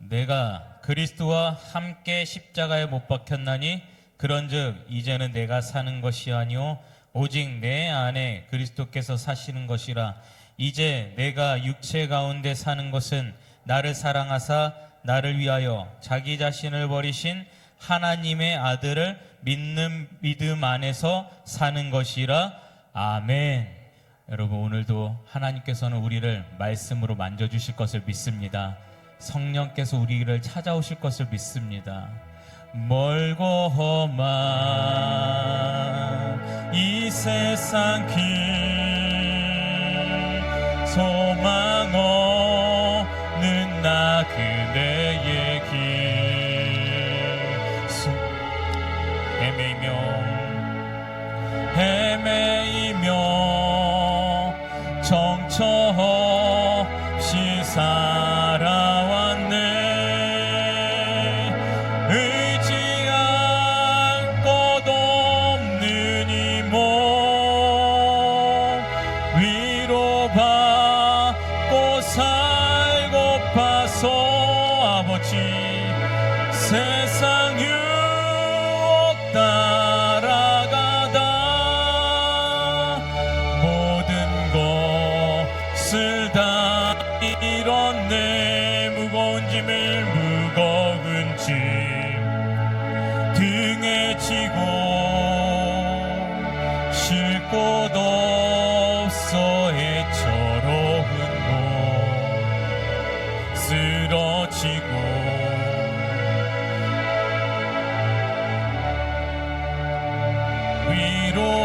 내가 그리스도와 함께 십자가에 못 박혔나니 그런즉 이제는 내가 사는 것이 아니요 오직 내 안에 그리스도께서 사시는 것이라. 이제 내가 육체 가운데 사는 것은 나를 사랑하사 나를 위하여 자기 자신을 버리신 하나님의 아들을 믿는 믿음 안에서 사는 것이라. 아멘. 여러분, 오늘도 하나님께서는 우리를 말씀으로 만져주실 것을 믿습니다. 성령께서 우리를 찾아오실 것을 믿습니다. 멀고 험한 이 세상 길 소망 없는 나 그대의 길 헤매이며 정처 없이 살아왔네. 의지 않고 돕는 이 몸 위로받고 살고파서 아버지 세상 유혹 따라가다 모든 것을 다 잃었네. 무거운 짐 등에 지고 쉴 곳 없어 애처로운 몸 쓰러지고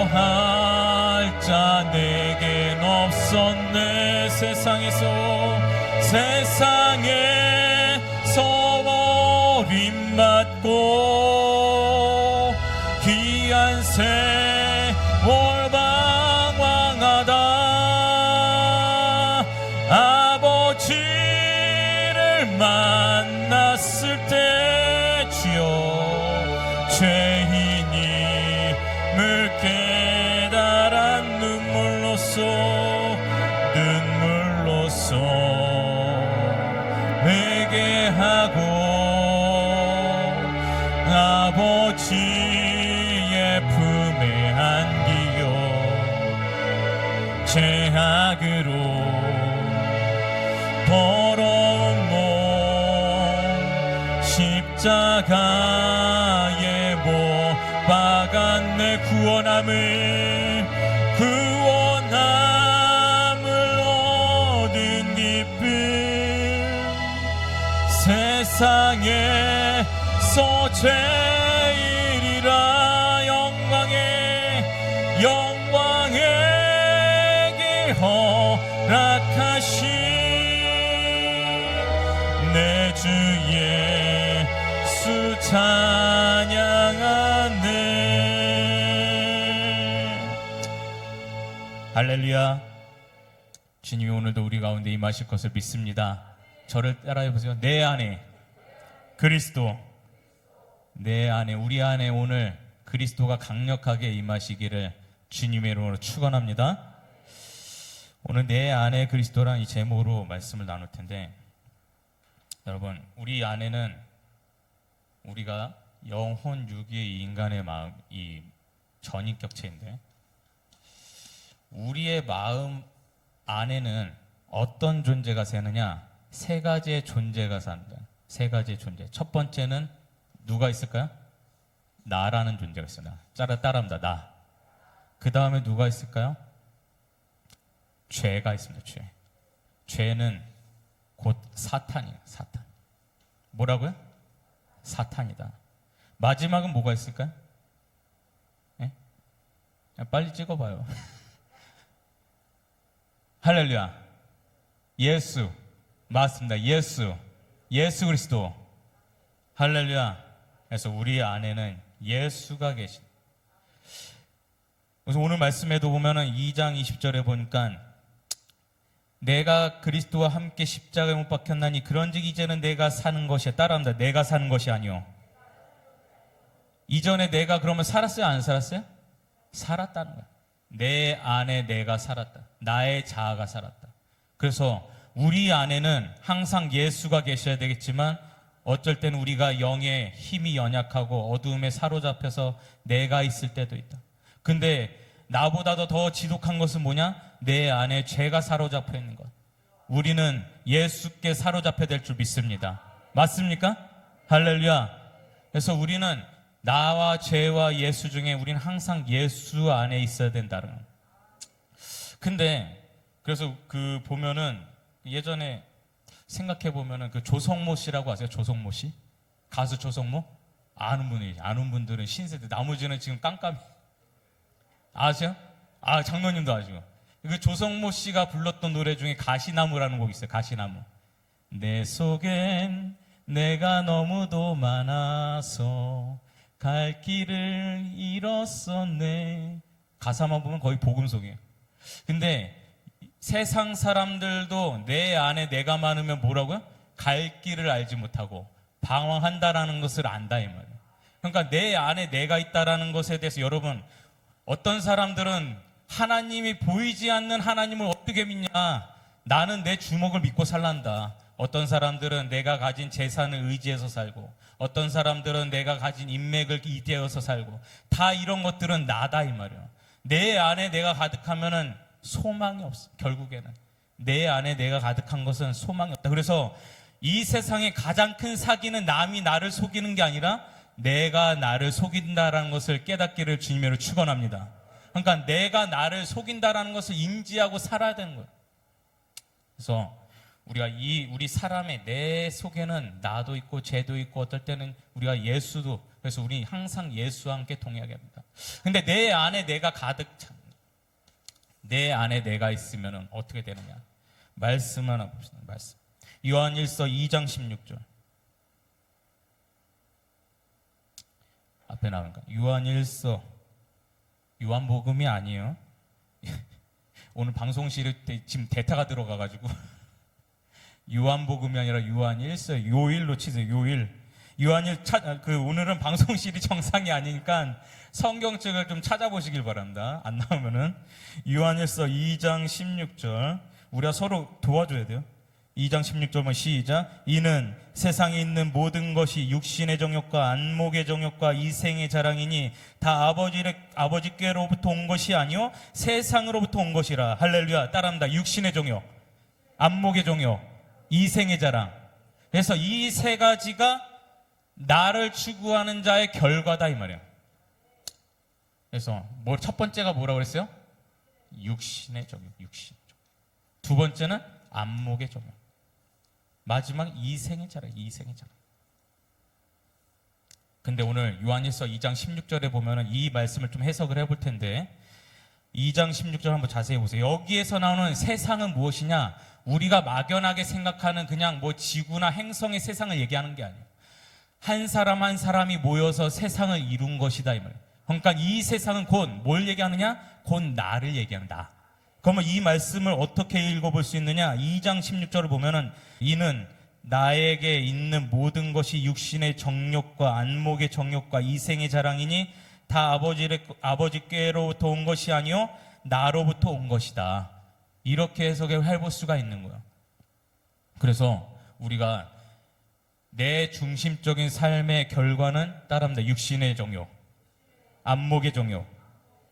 위로할 자 내겐 없었네. 세상에서 버림받고 귀한 세월 방황하다 아버지를 만났을 때 주여 죄인임을 깨달은 눈물로써 회개하고 아버지의 품에 안기어 죄악으로 더러운 몸 십자가에 못 박았네. 구원함을 얻은 기쁨 세상에서 제일이라. 영광의 길 허락하신 내 주 예수 찬양하네. 할렐루야. 주님이 오늘도 우리 가운데 임하실 것을 믿습니다. 저를 따라해 보세요. 내 안에 그리스도, 내 안에, 우리 안에 오늘 그리스도가 강력하게 임하시기를 주님의 이름으로 축원합니다. 오늘 내 안에 그리스도란 이 제목으로 말씀을 나눌 텐데, 여러분, 우리 안에는 우리가 영혼 유기의 인간의 마음, 이 전인격체인데, 우리의 마음 안에는 어떤 존재가 사느냐? 세 가지의 존재가 산다. 세 가지의 존재. 첫 번째는 누가 있을까요? 나라는 존재가 있어요. 따라합니다. 나. 그 다음에 누가 있을까요? 죄가 있습니다. 죄는 곧 사탄이에요. 사탄. 뭐라고요? 사탄이다. 마지막은 뭐가 있을까요? 네? 빨리 찍어봐요. 할렐루야. 예수. 맞습니다. 예수 그리스도. 할렐루야. 그래서 우리 안에는 예수가 계신. 그래서 오늘 말씀에도 보면은 2장 20절에 보니까 내가 그리스도와 함께 십자가에 못 박혔나니 그런즉 이제는 내가 사는 것이야. 따라합니다. 내가 사는 것이 아니요. 이전에 내가 그러면 살았어요? 안 살았어요? 살았다는 거야. 내 안에 내가 살았다. 나의 자아가 살았다. 그래서 우리 안에는 항상 예수가 계셔야 되겠지만 어쩔 때는 우리가 영의 힘이 연약하고 어두움에 사로잡혀서 내가 있을 때도 있다. 근데 나보다도 더 지독한 것은 뭐냐? 내 안에 죄가 사로잡혀 있는 것. 우리는 예수께 사로잡혀야 될 줄 믿습니다. 맞습니까? 할렐루야. 그래서 우리는 나와 죄와 예수 중에 우리는 항상 예수 안에 있어야 된다는 거예요. 근데 그래서 그 보면은 예전에 생각해 보면은 그 조성모 씨라고 아세요? 조성모 씨? 가수 조성모? 아는 분들은 신세대. 나머지는 지금 깜깜이. 아세요? 장로님도 아시고. 그 조성모 씨가 불렀던 노래 중에 가시나무라는 곡이 있어요. 가시나무. 내 속엔 내가 너무도 많아서 갈 길을 잃었었네. 가사만 보면 거의 복음송이에요. 근데 세상 사람들도 내 안에 내가 많으면 뭐라고요? 갈 길을 알지 못하고 방황한다라는 것을 안다 이 말이에요. 그러니까 내 안에 내가 있다라는 것에 대해서 여러분, 어떤 사람들은 하나님이 보이지 않는 하나님을 어떻게 믿냐? 나는 내 주먹을 믿고 살란다. 어떤 사람들은 내가 가진 재산을 의지해서 살고, 어떤 사람들은 내가 가진 인맥을 기대어서 살고, 다 이런 것들은 나다 이 말이에요. 내 안에 내가 가득하면은 소망이 없어. 결국에는 내 안에 내가 가득한 것은 소망이 없다. 그래서 이 세상의 가장 큰 사기는 남이 나를 속이는 게 아니라 내가 나를 속인다라는 것을 깨닫기를 주님으로 축원합니다. 그러니까 내가 나를 속인다라는 것을 인지하고 살아야 되는 거예요. 그래서 우리가 우리 사람의 내 속에는 나도 있고 죄도 있고 어떨 때는 우리가 예수도, 그래서 우리 항상 예수와 함께 동행하게 합니다. 근데 내 안에 내가 가득 찬, 내 안에 내가 있으면 어떻게 되느냐? 말씀 하나 봅시다. 말씀. 요한일서 2장 16절. 앞에 나오니까 요한일서, 요한복음이 아니에요. 오늘 방송실에 지금 대타가 들어가가지고 요한복음이 아니라 요한일서, 요일로 치세요. 요한일 오늘은 방송실이 정상이 아니니까 성경책을 좀 찾아보시길 바랍니다. 안 나오면은 요한일서 2장 16절. 우리가 서로 도와줘야 돼요. 2장 16절만 시작. 이는 세상에 있는 모든 것이 육신의 정욕과 안목의 정욕과 이생의 자랑이니 다 아버지께로부터 온 것이 아니요 세상으로부터 온 것이라. 할렐루야. 따라합니다. 육신의 정욕, 안목의 정욕, 이생의 자랑. 그래서 이 세 가지가 나를 추구하는 자의 결과다 이 말이야. 그래서 첫 번째가 뭐라고 그랬어요? 육신의 정욕, 육신. 두 번째는 안목의 정욕. 마지막 이생의 자랑, 이생의 자랑. 근데 오늘 요한일서 2장 16절에 보면은 이 말씀을 좀 해석을 해볼 텐데, 2장 16절 한번 자세히 보세요. 여기에서 나오는 세상은 무엇이냐? 우리가 막연하게 생각하는 그냥 지구나 행성의 세상을 얘기하는 게 아니에요. 한 사람 한 사람이 모여서 세상을 이룬 것이다 이 말이에요. 그러니까 이 세상은 곧 뭘 얘기하느냐? 곧 나를 얘기하는 나. 그러면 이 말씀을 어떻게 읽어볼 수 있느냐? 2장 16절을 보면은 이는 나에게 있는 모든 것이 육신의 정욕과 안목의 정욕과 이생의 자랑이니 다 아버지께로부터 온 것이 아니요 나로부터 온 것이다. 이렇게 해석을 해볼 수가 있는 거예요. 그래서 우리가 내 중심적인 삶의 결과는 따라합니다. 육신의 정욕, 안목의 정욕,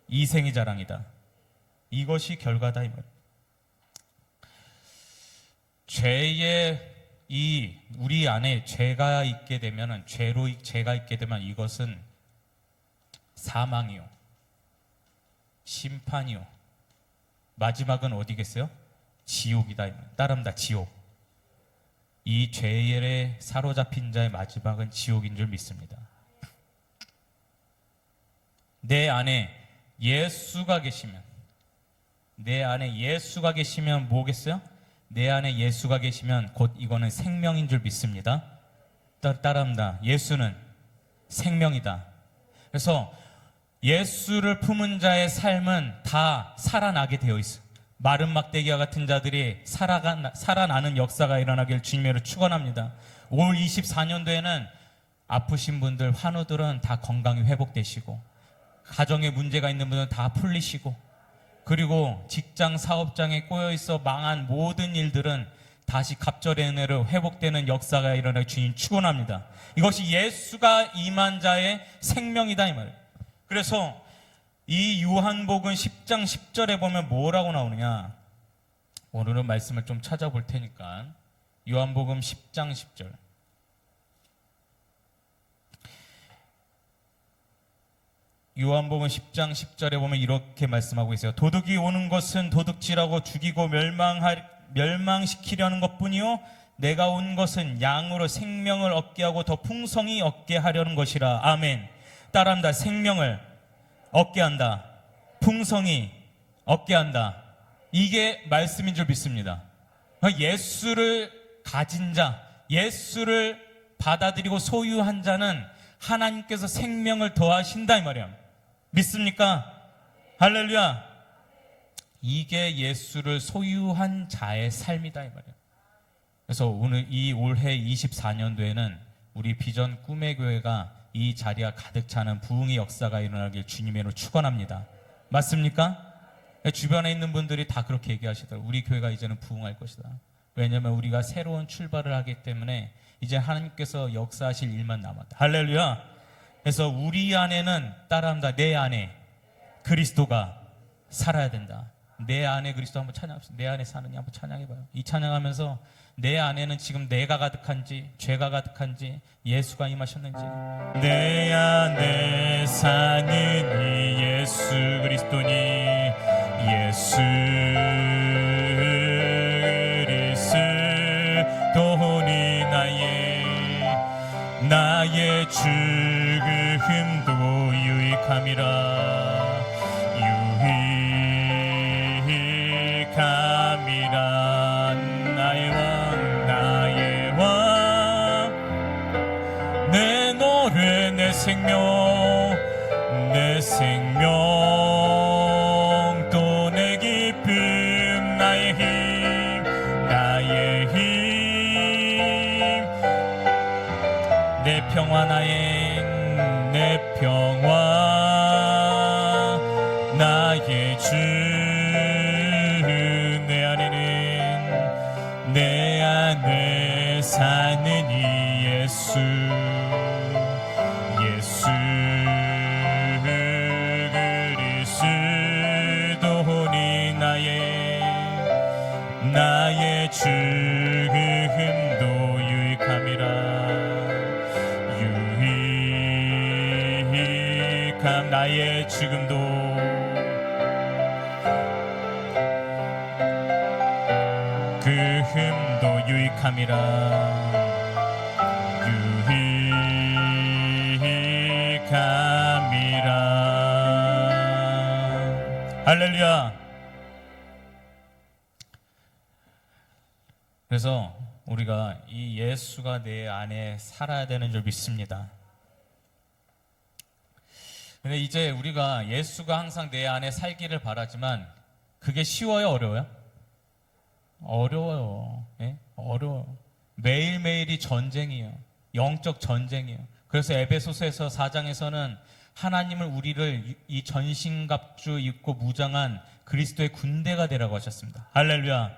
이생의 자랑이다. 이것이 결과다 이 말이에요. 우리 안에 죄가 있게 되면은 죄가 있게 되면 이것은 사망이요, 심판이요, 마지막은 어디겠어요? 지옥이다. 따라합니다. 지옥. 이 죄에 사로잡힌 자의 마지막은 지옥인 줄 믿습니다. 내 안에 예수가 계시면, 내 안에 예수가 계시면 뭐겠어요? 내 안에 예수가 계시면 곧 이거는 생명인 줄 믿습니다. 따라합니다. 예수는 생명이다. 그래서 예수를 품은 자의 삶은 다 살아나게 되어 있어요. 마른 막대기와 같은 자들이 살아나는 역사가 일어나길 주님으로 축원합니다. 올 24년도에는 아프신 분들, 환우들은 다 건강이 회복되시고, 가정에 문제가 있는 분들은 다 풀리시고, 그리고 직장 사업장에 꼬여있어 망한 모든 일들은 다시 갑절의 은혜로 회복되는 역사가 일어나기 주님 축원합니다. 이것이 예수가 임한 자의 생명이다 이 말이에요. 그래서 이 요한복음 10장 10절에 보면 뭐라고 나오느냐, 오늘은 말씀을 좀 찾아볼 테니까 요한복음 10장 10절. 요한복음 10장 10절에 보면 이렇게 말씀하고 있어요. 도둑이 오는 것은 도둑질하고 죽이고 멸망시키려는 것뿐이요 내가 온 것은 양으로 생명을 얻게 하고 더 풍성히 얻게 하려는 것이라. 아멘. 따라합니다. 생명을 얻게 한다. 풍성히 얻게 한다. 이게 말씀인 줄 믿습니다. 예수를 가진 자, 예수를 받아들이고 소유한 자는 하나님께서 생명을 더하신다 이 말이야. 믿습니까? 할렐루야. 이게 예수를 소유한 자의 삶이다 이 말이야. 그래서 오늘 이 올해 24년도에는 우리 비전 꿈의 교회가 이 자리가 가득 차는 부흥의 역사가 일어나길 주님의 이름으로 축원합니다. 맞습니까? 주변에 있는 분들이 다 그렇게 얘기하시더라고요. 우리 교회가 이제는 부흥할 것이다. 왜냐하면 우리가 새로운 출발을 하기 때문에 이제 하나님께서 역사하실 일만 남았다. 할렐루야. 그래서 우리 안에는, 따라합니다, 내 안에 그리스도가 살아야 된다. 내 안에 그리스도 한번 찬양합시다. 내 안에 사느냐 한번 찬양해봐요. 이 찬양하면서 내 안에는 지금 내가 가득한지 죄가 가득한지 예수가 임하셨는지, 내 안에 사는 이 예수 그리스도니 예수 그리스도니 나의 죽음도 유익함이라. 유익함이라. 나의 왕 내 노래 내 생명 또 내 기쁨 나의 힘 내 평화 내 평화 나의 주 내 안에 사는 이 예수 그리스도니 나의 죽음도 유익함이라. 유익함 나의 죽음도 흠도 유익함이라. 유익함이라. 할렐루야. 그래서 우리가 이 예수가 내 안에 살아야 되는 줄 믿습니다. 근데 이제 우리가 예수가 항상 내 안에 살기를 바라지만 그게 쉬워요, 어려워요? 어려워요. 예? 어려워요. 매일매일이 전쟁이에요. 영적 전쟁이에요. 그래서 에베소서에서 4장에서는 하나님을 우리를 이 전신갑주 입고 무장한 그리스도의 군대가 되라고 하셨습니다. 할렐루야.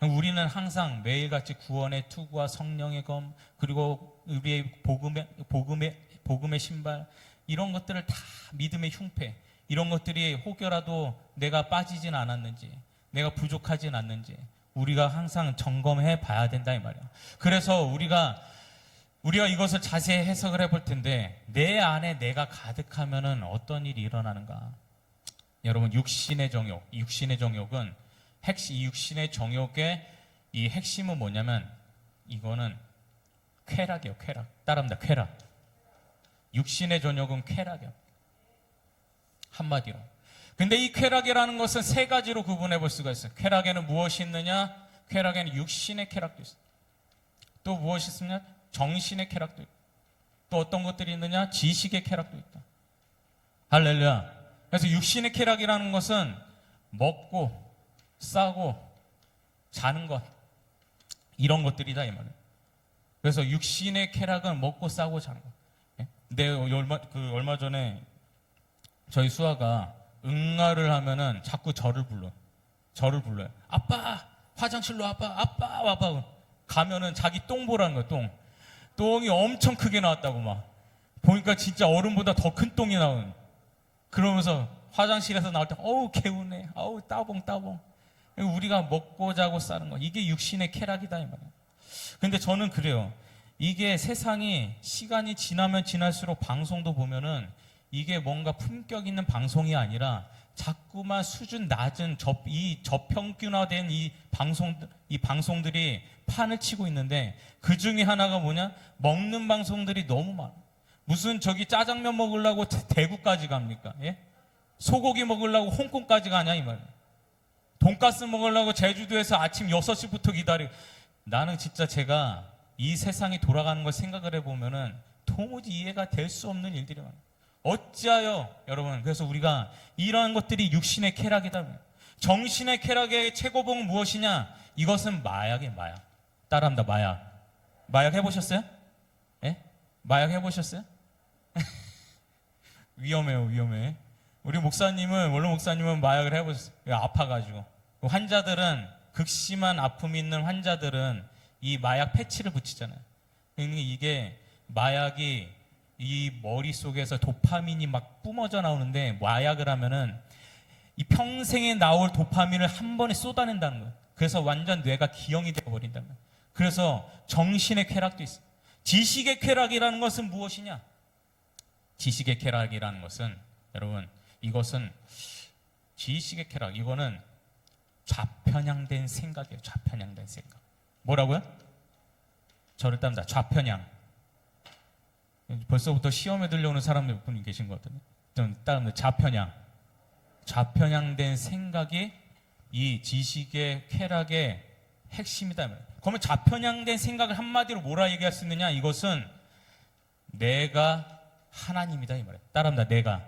우리는 항상 매일같이 구원의 투구와 성령의 검, 그리고 우리의 복음의 신발, 이런 것들을 다, 믿음의 흉패, 이런 것들이 혹여라도 내가 빠지진 않았는지, 내가 부족하진 않는지 우리가 항상 점검해 봐야 된다 이 말이야. 그래서 우리가 이것을 자세히 해석을 해볼 텐데, 내 안에 내가 가득하면은 어떤 일이 일어나는가? 여러분, 육신의 정욕은 이 육신의 정욕의 이 핵심은 뭐냐면, 이거는 쾌락이에요. 쾌락. 따라합니다. 쾌락. 육신의 정욕은 쾌락이에요. 한마디로. 근데 이 쾌락이라는 것은 세 가지로 구분해 볼 수가 있어요. 쾌락에는 무엇이 있느냐? 쾌락에는 육신의 쾌락도 있어요. 또 무엇이 있으냐? 정신의 쾌락도 있고. 또 어떤 것들이 있느냐? 지식의 쾌락도 있다. 할렐루야. 그래서 육신의 쾌락이라는 것은 먹고 싸고 자는 것, 이런 것들이다 이 말이에요. 그래서 육신의 쾌락은 먹고 싸고 자는 것. 근데 얼마 전에 저희 수아가 응가를 하면은 자꾸 저를 불러요. 아빠, 화장실로 와봐. 아빠. 가면은 자기 똥 보라는 거야, 똥. 똥이 엄청 크게 나왔다고 막. 보니까 진짜 어른보다 더 큰 똥이 나오는. 그러면서 화장실에서 나올 때, 어우, 개운해. 어우, 따봉. 우리가 먹고 자고 싸는 거. 이게 육신의 쾌락이다, 이 말이야. 근데 저는 그래요. 이게 세상이 시간이 지나면 지날수록 방송도 보면은 이게 뭔가 품격 있는 방송이 아니라 자꾸만 수준 낮은 저평균화된 이 방송들이 판을 치고 있는데 그 중에 하나가 뭐냐? 먹는 방송들이 너무 많아. 무슨 저기 짜장면 먹으려고 대구까지 갑니까? 예? 소고기 먹으려고 홍콩까지 가냐 이 말이야. 돈가스 먹으려고 제주도에서 아침 6시부터 기다리고. 나는 진짜 제가 이 세상이 돌아가는 걸 생각을 해보면은 도무지 이해가 될 수 없는 일들이 많아요. 어찌하여 여러분, 그래서 우리가 이러한 것들이 육신의 쾌락이다. 정신의 쾌락의 최고봉은 무엇이냐? 이것은 마약이에요. 마약. 따라합니다. 마약 해보셨어요? 예? 마약 해보셨어요? 위험해. 우리 원로 목사님은 마약을 해보셨어요. 아파가지고. 환자들은, 극심한 아픔이 있는 환자들은 이 마약 패치를 붙이잖아요. 그러니까 이게 마약이 이 머릿속에서 도파민이 막 뿜어져 나오는데, 마약을 하면은 이 평생에 나올 도파민을 한 번에 쏟아낸다는 거예요. 그래서 완전 뇌가 기형이 되어버린다는 거예요. 그래서 정신의 쾌락도 있어요. 지식의 쾌락이라는 것은 무엇이냐? 지식의 쾌락이라는 것은, 여러분, 이것은 지식의 쾌락, 이거는 좌편향된 생각이에요. 좌편향된 생각. 뭐라고요? 저를 따릅니다. 좌편향. 벌써부터 시험에 들려오는 사람들 몇 분이 계신 것 같은데. 좀 따릅니다. 좌편향. 좌편향된 생각이 이 지식의 쾌락의 핵심이다. 그러면 좌편향된 생각을 한마디로 뭐라 얘기할 수 있느냐? 이것은 내가 하나님이다 이 말이에요. 따라합니다. 내가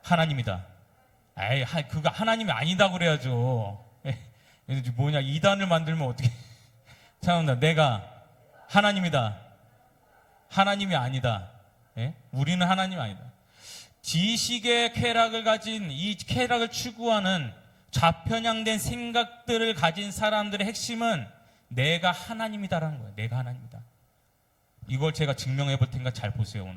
하나님이다. 에이, 그거 하나님이 아니다 그래야죠. 뭐냐, 이단을 만들면 어떻게? 참다. 내가 하나님이다. 하나님이 아니다. 예? 우리는 하나님이 아니다. 지식의 쾌락을 가진, 이 쾌락을 추구하는 좌편향된 생각들을 가진 사람들의 핵심은 내가 하나님이다라는 거예요. 내가 하나님이다. 이걸 제가 증명해 볼 테니까 잘 보세요.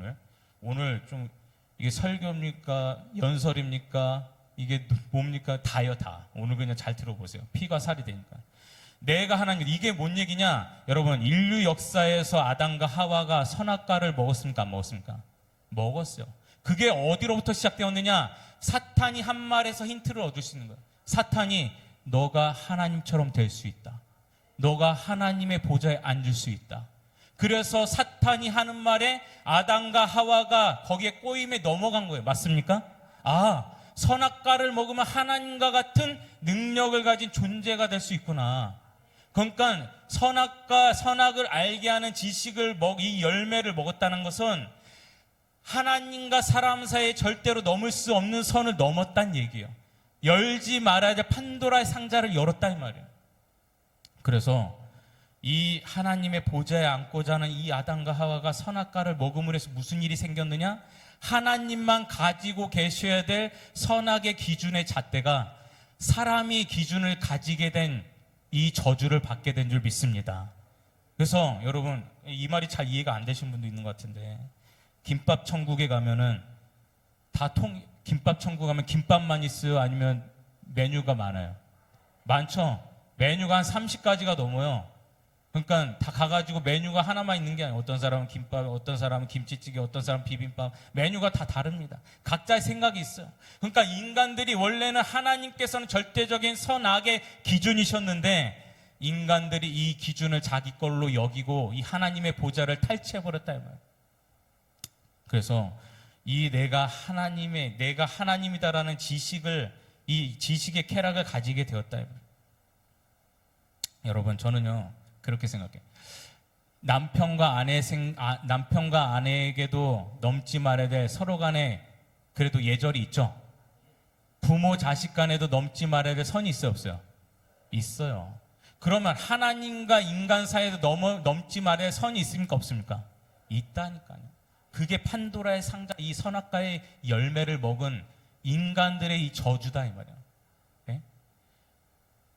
오늘 좀 이게 설교입니까? 연설입니까? 이게 뭡니까? 다요, 다. 오늘 그냥 잘 들어보세요. 피가 살이 되니까. 내가 하나님, 이게 뭔 얘기냐? 여러분, 인류 역사에서 아담과 하와가 선악과를 먹었습니까? 안 먹었습니까? 먹었어요. 그게 어디로부터 시작되었느냐? 사탄이 한 말에서 힌트를 얻을 수 있는 거예요. 사탄이 너가 하나님처럼 될 수 있다. 너가 하나님의 보좌에 앉을 수 있다. 그래서 사탄이 하는 말에 아담과 하와가 거기에 꼬임에 넘어간 거예요. 맞습니까? 선악과를 먹으면 하나님과 같은 능력을 가진 존재가 될 수 있구나. 그러니까 선악을 알게 하는 지식을 이 열매를 먹었다는 것은 하나님과 사람 사이에 절대로 넘을 수 없는 선을 넘었다는 얘기예요. 열지 말아야 될 판도라의 상자를 열었다 이 말이에요. 그래서 이 하나님의 보좌에 앉고자 하는 이 아담과 하와가 선악과를 먹음으로 해서 무슨 일이 생겼느냐? 하나님만 가지고 계셔야 될 선악의 기준의 잣대가 사람이 기준을 가지게 된 이 저주를 받게 된 줄 믿습니다. 그래서 여러분, 이 말이 잘 이해가 안 되신 분도 있는 것 같은데, 김밥 천국에 가면은 김밥 천국 가면 김밥만 있어요? 아니면 메뉴가 많아요? 많죠? 메뉴가 한 30가지가 넘어요. 그러니까 다 가가지고 메뉴가 하나만 있는 게 아니에요. 어떤 사람은 김밥, 어떤 사람은 김치찌개, 어떤 사람은 비빔밥. 메뉴가 다 다릅니다. 각자의 생각이 있어요. 그러니까 인간들이 원래는 하나님께서는 절대적인 선악의 기준이셨는데 인간들이 이 기준을 자기 걸로 여기고 이 하나님의 보좌를 탈취해버렸다 이 말이에요. 그래서 이 내가 하나님이다라는 이 지식의 쾌락을 가지게 되었다 이 말이에요. 여러분, 저는요 그렇게 생각해요. 남편과 아내에게도 넘지 말아야 될 서로 간에 그래도 예절이 있죠. 부모 자식 간에도 넘지 말아야 될 선이 있어요, 없어요? 있어요. 그러면 하나님과 인간 사이에도 넘지 말아야 할 선이 있습니까, 없습니까? 있다니까요. 그게 판도라의 상자, 이 선악과의 열매를 먹은 인간들의 이 저주다 이 말이에요. 네?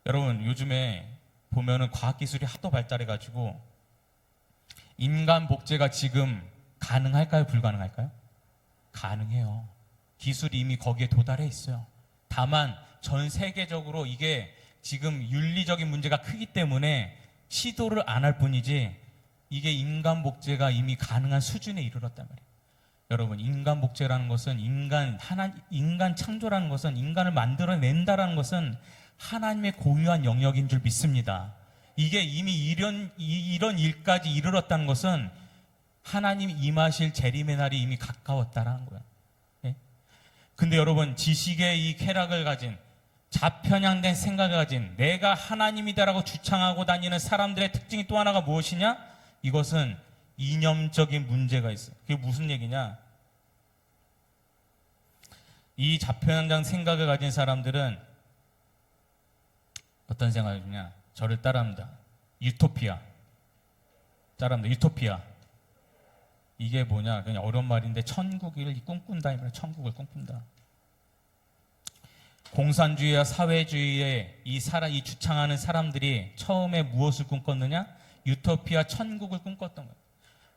여러분, 요즘에 보면은 과학기술이 하도 발달해가지고 인간 복제가 지금 가능할까요? 불가능할까요? 가능해요. 기술이 이미 거기에 도달해 있어요. 다만 전 세계적으로 이게 지금 윤리적인 문제가 크기 때문에 시도를 안 할 뿐이지 이게 인간 복제가 이미 가능한 수준에 이르렀단 말이에요. 여러분, 인간 복제라는 것은 인간 창조라는 것은, 인간을 만들어낸다라는 것은 하나님의 고유한 영역인 줄 믿습니다. 이게 이미 이런 일까지 이르렀다는 것은 하나님이 임하실 재림의 날이 이미 가까웠다라는 거예요. 예? 근데 여러분, 지식의 이 쾌락을 가진, 좌편향된 생각을 가진, 내가 하나님이다라고 주창하고 다니는 사람들의 특징이 또 하나가 무엇이냐? 이것은 이념적인 문제가 있어요. 그게 무슨 얘기냐? 이 좌편향된 생각을 가진 사람들은 어떤 생각을 하냐? 저를 따라합니다. 유토피아. 따라합니다. 유토피아. 이게 뭐냐? 그냥 어려운 말인데 천국을 꿈꾼다. 천국을 꿈꾼다. 공산주의와 사회주의의 이 주창하는 사람들이 처음에 무엇을 꿈꿨느냐? 유토피아, 천국을 꿈꿨던 거예요.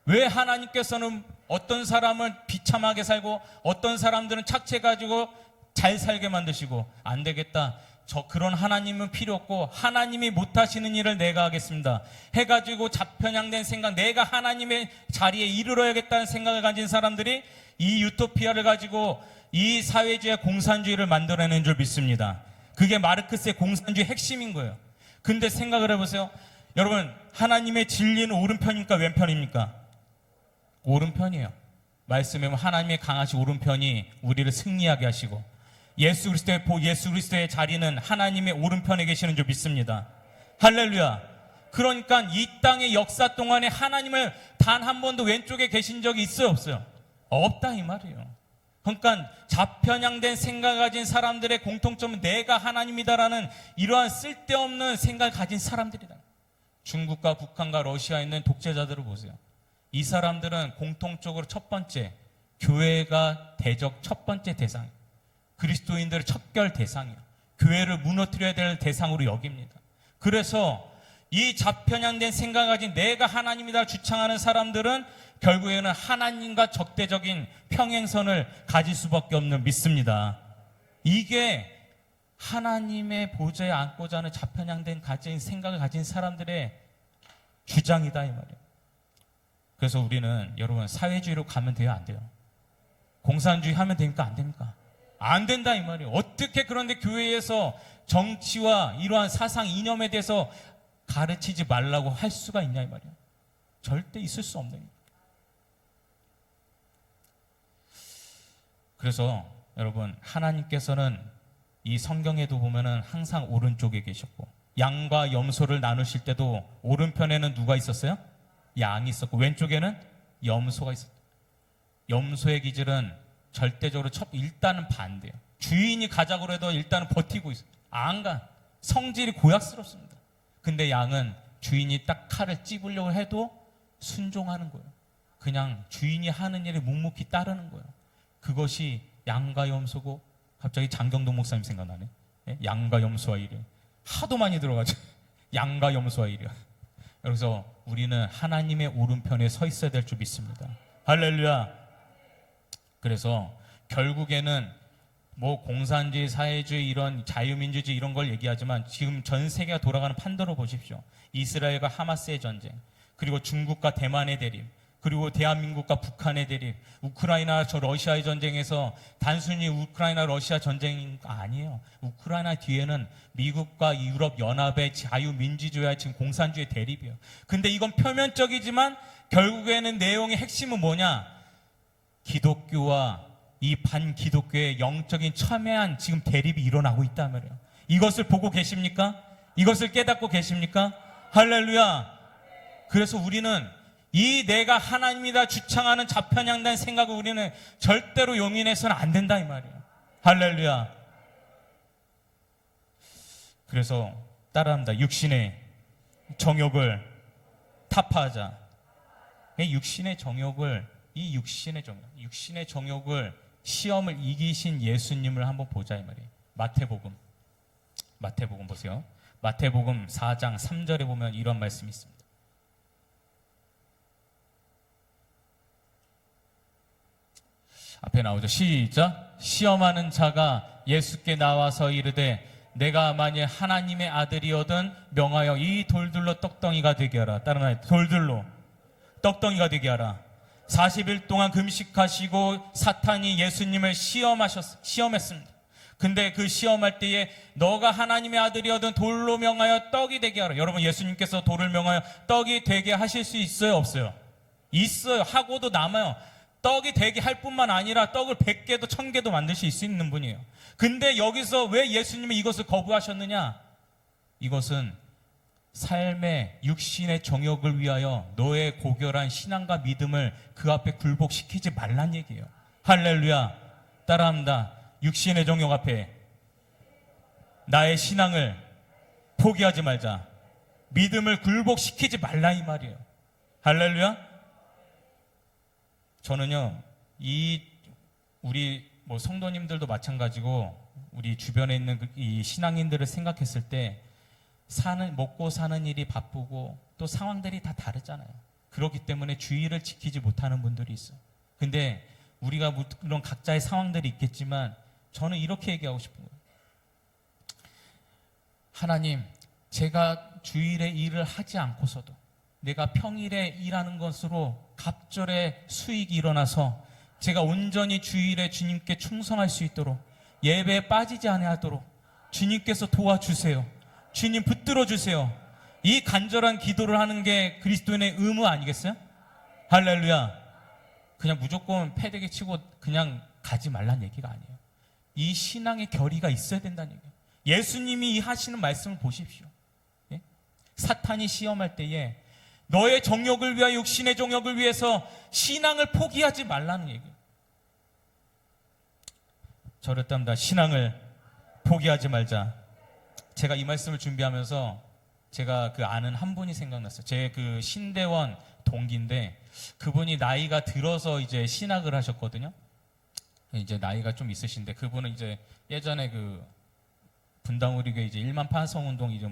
왜 하나님께서는 어떤 사람을 비참하게 살고 어떤 사람들은 착취해가지고 잘 살게 만드시고, 안 되겠다, 그런 하나님은 필요 없고 하나님이 못하시는 일을 내가 하겠습니다 해가지고 좌편향된 생각, 내가 하나님의 자리에 이르러야겠다는 생각을 가진 사람들이 이 유토피아를 가지고 이 사회주의 공산주의를 만들어내는 줄 믿습니다. 그게 마르크스의 공산주의 핵심인 거예요. 근데 생각을 해보세요. 여러분, 하나님의 진리는 오른편입니까? 왼편입니까? 오른편이에요. 말씀에 보면 하나님의 강하신 오른편이 우리를 승리하게 하시고, 예수 그리스도의 자리는 하나님의 오른편에 계시는 줄 믿습니다. 할렐루야. 그러니까 이 땅의 역사 동안에 하나님을 단 한 번도 왼쪽에 계신 적이 있어요, 없어요? 없다 이 말이에요. 그러니까 좌편향된 생각을 가진 사람들의 공통점은 내가 하나님이다라는 이러한 쓸데없는 생각을 가진 사람들이다. 중국과 북한과 러시아에 있는 독재자들을 보세요. 이 사람들은 공통적으로 첫 번째, 교회가 대적 첫 번째 대상, 그리스도인들의 척결 대상이에요. 교회를 무너뜨려야 될 대상으로 여깁니다. 그래서 이 좌편향된 생각을 가진 내가 하나님이다 주창하는 사람들은 결국에는 하나님과 적대적인 평행선을 가질 수밖에 없는 믿습니다. 이게 하나님의 보좌에 앉고자 하는 좌편향된 가진 생각을 가진 사람들의 주장이다 이 말이에요. 그래서 우리는 여러분, 사회주의로 가면 돼요, 안 돼요? 공산주의 하면 됩니까? 안 됩니까? 안 된다 이 말이에요. 어떻게 그런데 교회에서 정치와 이러한 사상 이념에 대해서 가르치지 말라고 할 수가 있냐 이 말이에요. 절대 있을 수 없는 일이에요. 그래서 여러분, 하나님께서는 이 성경에도 보면은 항상 오른쪽에 계셨고, 양과 염소를 나누실 때도 오른편에는 누가 있었어요? 양이 있었고 왼쪽에는 염소가 있었어요. 염소의 기질은 절대적으로 일단은 반대예요. 주인이 가자고 해도 일단은 버티고 있어요. 안 가. 성질이 고약스럽습니다. 근데 양은 주인이 딱 칼을 찝으려고 해도 순종하는 거예요. 그냥 주인이 하는 일에 묵묵히 따르는 거예요. 그것이 양과 염소고, 갑자기 장경동 목사님 생각나네. 양과 염소와 이래. 하도 많이 들어가죠. 양과 염소와 이래. 그래서 우리는 하나님의 오른편에 서 있어야 될 줄 믿습니다. 할렐루야. 그래서 결국에는 뭐 공산주의, 사회주의, 이런 자유민주주의 이런 걸 얘기하지만 지금 전 세계가 돌아가는 판도를 보십시오. 이스라엘과 하마스의 전쟁, 그리고 중국과 대만의 대립, 그리고 대한민국과 북한의 대립, 우크라이나 러시아의 전쟁에서 단순히 우크라이나 러시아 전쟁이 아니에요. 우크라이나 뒤에는 미국과 유럽 연합의 자유민주주의와 지금 공산주의 대립이에요. 근데 이건 표면적이지만 결국에는 내용의 핵심은 뭐냐? 기독교와 이 반기독교의 영적인 첨예한 지금 대립이 일어나고 있단 말이에요. 이것을 보고 계십니까? 이것을 깨닫고 계십니까? 할렐루야. 그래서 우리는 이 내가 하나님이다 주창하는 좌편향된 생각을 우리는 절대로 용인해서는 안 된다 이 말이에요. 할렐루야. 그래서 따라합니다. 육신의 정욕을 타파하자. 육신의 정욕을 시험을 이기신 예수님을 한번 보자 이 말이에요. 마태복음 보세요. 마태복음 4장 3절에 보면 이런 말씀이 있습니다. 앞에 나오죠. 시작. 시험하는 자가 예수께 나와서 이르되 내가 만일 하나님의 아들이거든 명하여 이 돌들로 떡덩이가 되게 하라. 다른 말 돌들로 떡덩이가 되게 하라. 40일 동안 금식하시고 사탄이 예수님을 시험했습니다. 근데 그 시험할 때에 너가 하나님의 아들이거든 돌로 명하여 떡이 되게 하라. 여러분, 예수님께서 돌을 명하여 떡이 되게 하실 수 있어요, 없어요? 있어요. 하고도 남아요. 떡이 되게 할 뿐만 아니라 떡을 100개도 1000개도 만드실 수 있는 분이에요. 근데 여기서 왜 예수님이 이것을 거부하셨느냐? 이것은 삶의 육신의 정욕을 위하여 너의 고결한 신앙과 믿음을 그 앞에 굴복시키지 말란 얘기예요. 할렐루야. 따라합니다. 육신의 정욕 앞에 나의 신앙을 포기하지 말자. 믿음을 굴복시키지 말라 이 말이에요. 할렐루야. 저는요, 우리 성도님들도 마찬가지고 우리 주변에 있는 이 신앙인들을 생각했을 때 먹고 사는 일이 바쁘고 또 상황들이 다 다르잖아요. 그렇기 때문에 주의를 지키지 못하는 분들이 있어요. 근데 우리가 물론 각자의 상황들이 있겠지만 저는 이렇게 얘기하고 싶은 거예요. 하나님, 제가 주일에 일을 하지 않고서도 내가 평일에 일하는 것으로 갑절의 수익이 일어나서 제가 온전히 주일에 주님께 충성할 수 있도록 예배에 빠지지 아니하도록 주님께서 도와주세요. 주님 붙들어 주세요. 이 간절한 기도를 하는 게 그리스도인의 의무 아니겠어요? 할렐루야. 그냥 무조건 패대기 치고 그냥 가지 말란 얘기가 아니에요. 이 신앙의 결의가 있어야 된다는 얘기예요. 예수님이 하시는 말씀을 보십시오. 예? 사탄이 시험할 때에 너의 정욕을 위하여 육신의 정욕을 위해서 신앙을 포기하지 말라는 얘기예요. 저랬답니다. 신앙을 포기하지 말자. 제가 이 말씀을 준비하면서 제가 그 아는 한 분이 생각났어요. 제 그 신대원 동기인데 그분이 나이가 들어서 이제 신학을 하셨거든요. 이제 나이가 좀 있으신데 그분은 이제 예전에 그 분당우리교회 이제 1만 파송운동 이제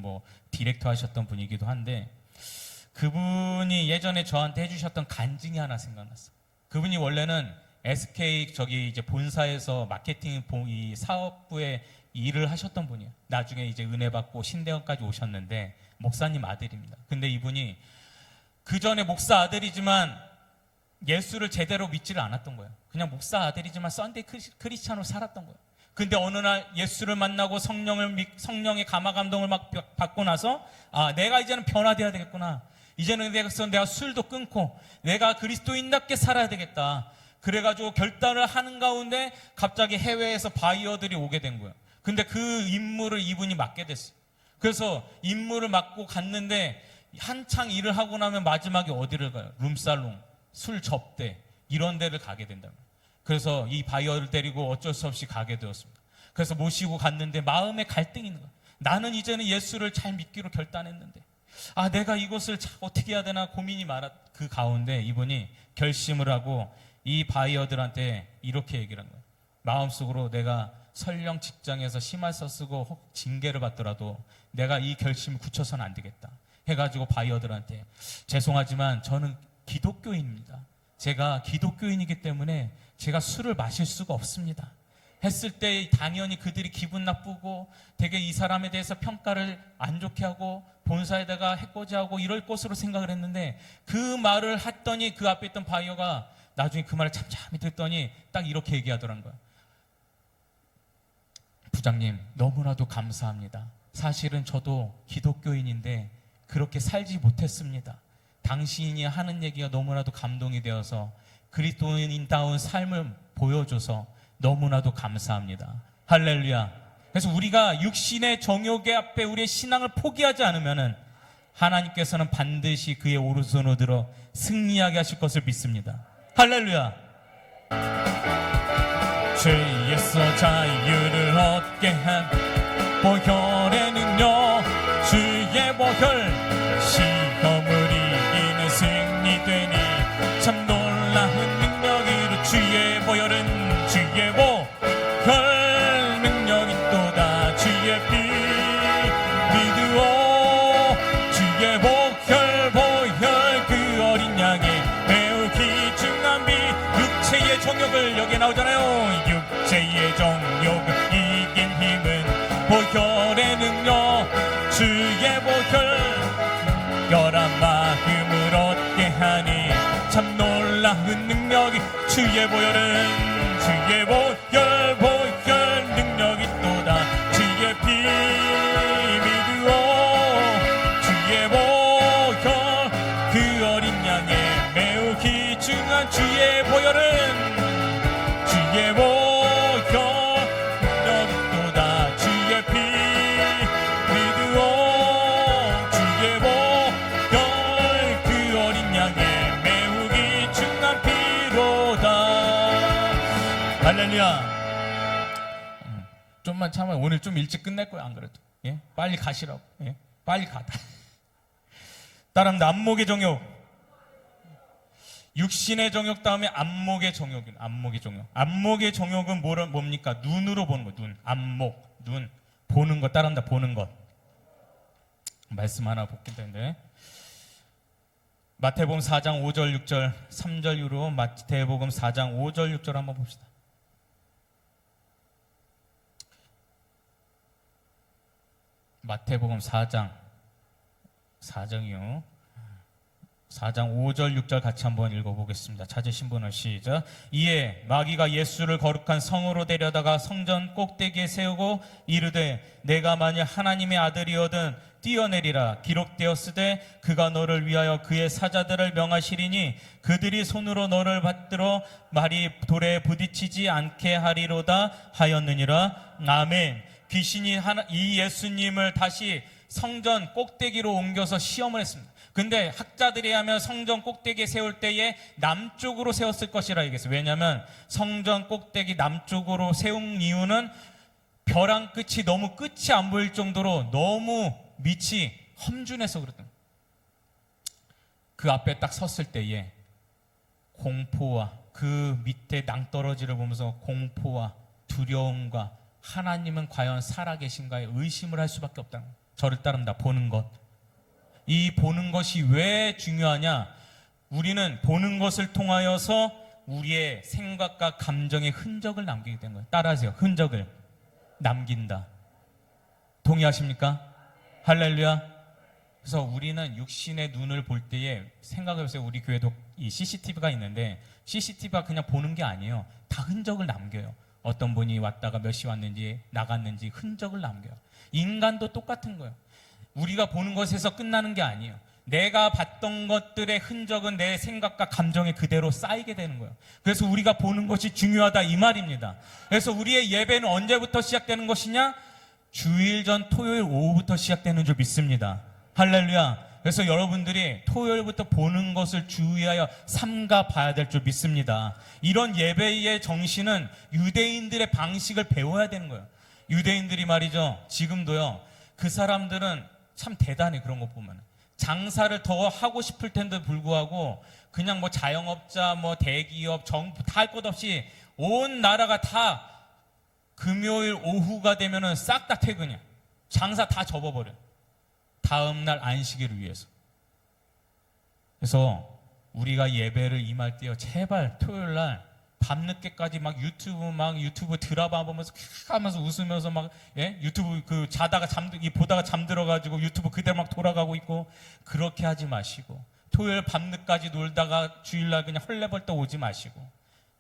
디렉터 하셨던 분이기도 한데 그분이 예전에 저한테 해주셨던 간증이 하나 생각났어요. 그분이 원래는 SK 이제 본사에서 마케팅 이 사업부에 일을 하셨던 분이에요. 나중에 이제 은혜 받고 신대원까지 오셨는데 목사님 아들입니다. 근데 이분이 그 전에 목사 아들이지만 예수를 제대로 믿지를 않았던 거예요. 그냥 목사 아들이지만 썬데이 크리스찬으로 살았던 거예요. 근데 어느 날 예수를 만나고 성령의 감화 감동을 막 받고 나서 내가 이제는 변화돼야 되겠구나. 이제는 내가 술도 끊고 내가 그리스도인답게 살아야 되겠다. 그래가지고 결단을 하는 가운데 갑자기 해외에서 바이어들이 오게 된 거예요. 근데 그 임무를 이분이 맡게 됐어요. 그래서 임무를 맡고 갔는데 한창 일을 하고 나면 마지막에 어디를 가요? 룸살롱, 술 접대 이런 데를 가게 된다면. 그래서 이 바이어를 데리고 어쩔 수 없이 가게 되었습니다. 그래서 모시고 갔는데 마음에 갈등이 있는 거예요. 나는 이제는 예수를 잘 믿기로 결단했는데 내가 이것을 어떻게 해야 되나 고민이 많았. 그 가운데 이분이 결심을 하고 이 바이어들한테 이렇게 얘기를 한 거예요. 마음속으로 내가 설령 직장에서 심할서 쓰고 혹 징계를 받더라도 내가 이 결심을 굳혀서는 안 되겠다 해가지고 바이어들한테 죄송하지만 저는 기독교인입니다. 제가 기독교인이기 때문에 제가 술을 마실 수가 없습니다 했을 때 당연히 그들이 기분 나쁘고 되게 이 사람에 대해서 평가를 안 좋게 하고 본사에다가 해코지하고 이럴 것으로 생각을 했는데 그 말을 했더니 그 앞에 있던 바이어가 나중에 그 말을 참참히 듣더니 딱 이렇게 얘기하더란 거야. 부장님, 너무나도 감사합니다. 사실은 저도 기독교인인데 그렇게 살지 못했습니다. 당신이 하는 얘기가 너무나도 감동이 되어서 그리스도인다운 삶을 보여줘서 너무나도 감사합니다. 할렐루야. 그래서 우리가 육신의 정욕의 앞에 우리의 신앙을 포기하지 않으면은 하나님께서는 반드시 그의 오른손으로 들어 승리하게 하실 것을 믿습니다. 할렐루야. 죄에서 자유를 얻게 한 보혈의 능력, 주의 보혈, 시험을 이기는 승리되니 참 놀라운 능력이로 주의 보혈은 주의 보혈 능력이 또다 주의 피 믿으오 정욕을, 여기에 나오잖아요. 육체의 정욕을 이긴 힘은 보혈의 능력, 주의 보혈, 열한 마음을 얻게 하니 참 놀라운 능력이, 주의 보혈은, 주의 보혈, 보혈 능력이 또다. 주의 피 믿으오, 주의 보혈, 그 어린 양의 매우 귀중한 주의 보혈은, 주의 보혈 능력이 또다. 주의 피 믿으오, 주의 보혈, 그 어린 양의 매우 귀중한 피로다. 할렐루야. 좀만 참아. 오늘 좀 일찍 끝낼 거야. 안 그래도. 예? 빨리 가시라고. 예? 빨리 가다. 따라합니다. 안목의 정욕. 육신의 정욕 다음에 안목의 정욕은, 안목의 정욕. 안목의 정욕은 뭡니까? 눈으로 보는 거. 눈. 안목. 눈. 보는 것. 따라합니다. 보는 것. 말씀 하나 볼게요. 텐데. 마태복음 4장 5절 6절 3절 이후로 마태복음 4장 5절 6절 한번 봅시다. 마태복음 4장 4장 5절 6절 같이 한번 읽어보겠습니다. 찾으신 분은 시작. 이에 마귀가 예수를 거룩한 성으로 데려다가 성전 꼭대기에 세우고 이르되 내가 만일 하나님의 아들이거든 뛰어내리라. 기록되었으되 그가 너를 위하여 그의 사자들을 명하시리니 그들이 손으로 너를 받들어 말이 돌에 부딪히지 않게 하리로다 하였느니라. 아멘. 귀신이 이 예수님을 다시 성전 꼭대기로 옮겨서 시험을 했습니다. 근데 학자들이 하면 성전 꼭대기에 세울 때에 남쪽으로 세웠을 것이라 얘기했어요. 왜냐하면 성전 꼭대기 남쪽으로 세운 이유는 벼랑 끝이 너무 끝이 안 보일 정도로 너무 밑이 험준해서 그랬던 거예요. 그 앞에 딱 섰을 때에 공포와 그 밑에 낭떠러지를 보면서 공포와 두려움과 하나님은 과연 살아계신가에 의심을 할 수밖에 없다는 거예요. 저를 따릅니다. 보는 것. 이 보는 것이 왜 중요하냐? 우리는 보는 것을 통하여서 우리의 생각과 감정의 흔적을 남기게 된 거예요. 따라하세요. 흔적을 남긴다. 동의하십니까? 할렐루야. 그래서 우리는 육신의 눈을 볼 때에 생각해보세요. 우리 교회도 이 CCTV가 있는데 CCTV가 그냥 보는 게 아니에요. 다 흔적을 남겨요. 어떤 분이 왔다가 몇 시 왔는지 나갔는지 흔적을 남겨요. 인간도 똑같은 거예요. 우리가 보는 것에서 끝나는 게 아니에요. 내가 봤던 것들의 흔적은 내 생각과 감정에 그대로 쌓이게 되는 거예요. 그래서 우리가 보는 것이 중요하다 이 말입니다. 그래서 우리의 예배는 언제부터 시작되는 것이냐? 주일 전 토요일 오후부터 시작되는 줄 믿습니다. 할렐루야. 그래서 여러분들이 토요일부터 보는 것을 주의하여 삼가 봐야 될 줄 믿습니다. 이런 예배의 정신은 유대인들의 방식을 배워야 되는 거예요. 유대인들이 말이죠. 지금도요. 그 사람들은 참 대단해. 그런 거 보면 장사를 더 하고 싶을 텐데 불구하고 그냥 뭐 자영업자, 뭐 대기업, 정부 다 할 것 없이 온 나라가 다 금요일 오후가 되면은 싹 다 퇴근이야. 장사 다 접어버려. 다음날 안식일을 위해서. 그래서 우리가 예배를 임할 때요, 제발 토요일날 밤늦게까지 막 유튜브 드라마 보면서 하면서 웃으면서 막 유튜브 그 보다가 잠들어가지고 유튜브 그대로 막 돌아가고 있고 그렇게 하지 마시고 토요일 밤늦까지 놀다가 주일날 그냥 헐레벌떡 오지 마시고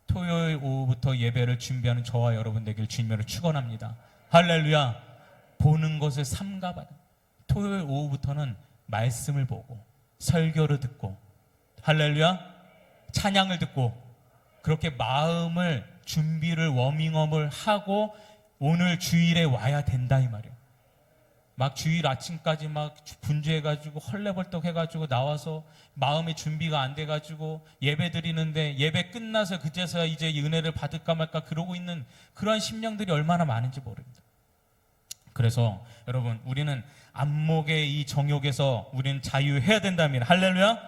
토요일 오후부터 예배를 준비하는 저와 여러분 되길 주님으로 축원합니다. 할렐루야. 보는 것을 삼가받아. 토요일 오후부터는 말씀을 보고 설교를 듣고 할렐루야 찬양을 듣고 그렇게 마음을 준비를 워밍업을 하고 오늘 주일에 와야 된다 이 말이에요. 막 주일 아침까지 막 분주해가지고 헐레벌떡 해가지고 나와서 마음의 준비가 안 돼가지고 예배 드리는데 예배 끝나서 그제서야 이제 은혜를 받을까 말까 그러고 있는 그런 심령들이 얼마나 많은지 모릅니다. 그래서 여러분 우리는 안목의 이 정욕에서 우리는 자유해야 된다면 할렐루야.